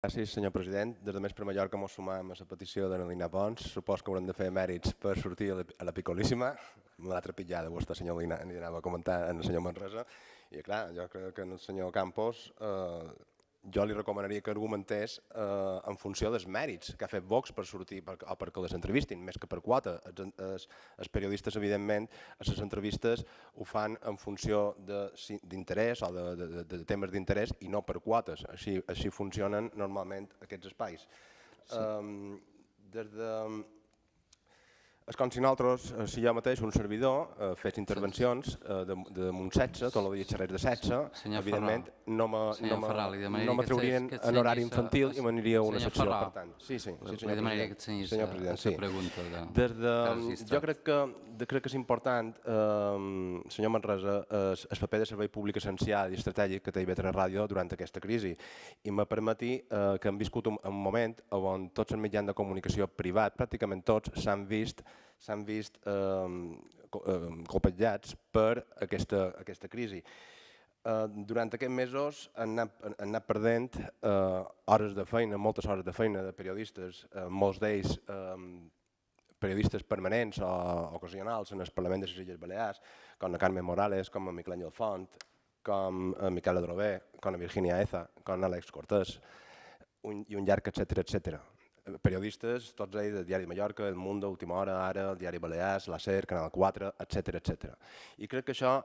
Gràcies, senyor president. Des de Més per Mallorca mos sumam a la petició de Nelina Pons. Supos que haurem de fer mèrits per sortir a la Picolíssima. L'altra trepitjada, vostè, senyor Lina, anava a comentar en el senyor Manresa. I clar, jo crec que el senyor Campos jo li recomanaria que argumentés en funció dels mèrits que ha fet Vox per sortir o perquè les entrevistin, més que per quota. Els periodistes, evidentment, a les entrevistes ho fan en funció d'interès o de temes d'interès i no per quotes. Així funcionen normalment aquests espais. És com si nosaltres, si jo mateix, un servidor, fes intervencions damunt sexe, tot el dia xerrers de sexe, evidentment no m'atraurien en horari infantil i m'aniria a una secció, per tant. Sí, senyor president, sí. Jo crec que és important, senyor Manresa, el paper de servei públic essencial i estratègic que té IB3 Ràdio durant aquesta crisi. I me permeti que hem viscut un moment on tots els mitjans de comunicació privats, pràcticament tots, s'han vist colpejats per aquesta crisi. Durant aquests mesos han anat perdent hores de feina, moltes hores de feina de periodistes, molts d'ells periodistes permanents o ocasionals en el Parlament de les Illes Balears, com a Carmen Morales, com a Miquel Àngel Font, com a Miquel Adrover, com a Virginia Eza, com a Àlex Cortés, i un llarg etcètera. Periodistes, tots ells del Diari de Mallorca, El Mundo, Última Hora, Ara, el Diari Balears, la SER, Canal 4, etcètera. I crec que això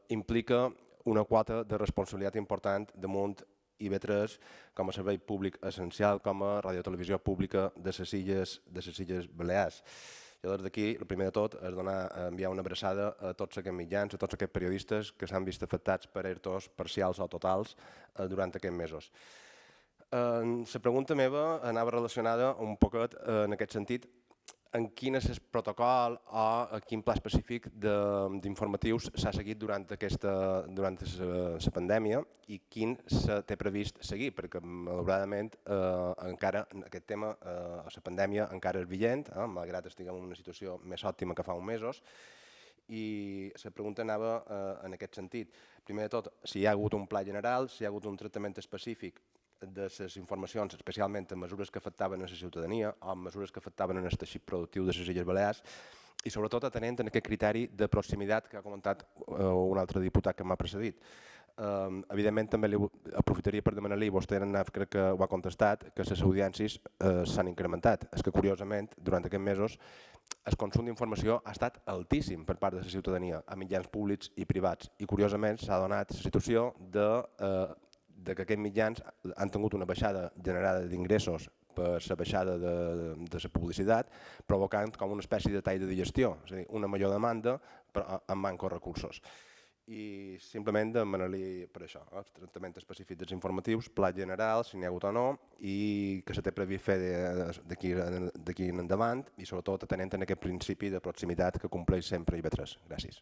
implica una quota de responsabilitat important damunt IB3 com a servei públic essencial, com a radiotelevisió pública de les Illes Balears. Jo des d'aquí, el primer de tot, és enviar una abraçada a tots aquests mitjans, a tots aquests periodistes que s'han vist afectats per ERTOs parcials o totals durant aquests mesos. La pregunta meva anava relacionada un poquet en aquest sentit en quin és el protocol o quin pla específic d'informatius s'ha seguit durant la pandèmia i quin se té previst seguir, perquè malauradament encara aquest tema, la pandèmia encara és vigent, malgrat estiguem en una situació més òptima que fa uns mesos, i la pregunta anava en aquest sentit. Primer de tot, si hi ha hagut un pla general, si hi ha hagut un tractament específic de les informacions, especialment en mesures que afectaven a la ciutadania o en mesures que afectaven el teixit productiu de les Illes Balears i sobretot atenent en aquest criteri de proximitat que ha comentat un altre diputat que m'ha precedit. Evidentment també aprofitaria per demanar-li, vostè crec que ho ha contestat, que les audiències s'han incrementat. És que curiosament durant aquests mesos el consum d'informació ha estat altíssim per part de la ciutadania a mitjans públics i privats i curiosament s'ha donat la situació que aquests mitjans han tingut una baixada generada d'ingressos per la baixada de la publicitat, provocant com una espècie de tall de digestió, és a dir, una major demanda però amb manco recursos. I simplement demanar-li per això, el tractament específic dels informatius, pla general, si n'hi ha hagut o no, i que se té previst fer d'aquí en endavant i sobretot atenent en aquest principi de proximitat que compleix sempre IB3. Gràcies.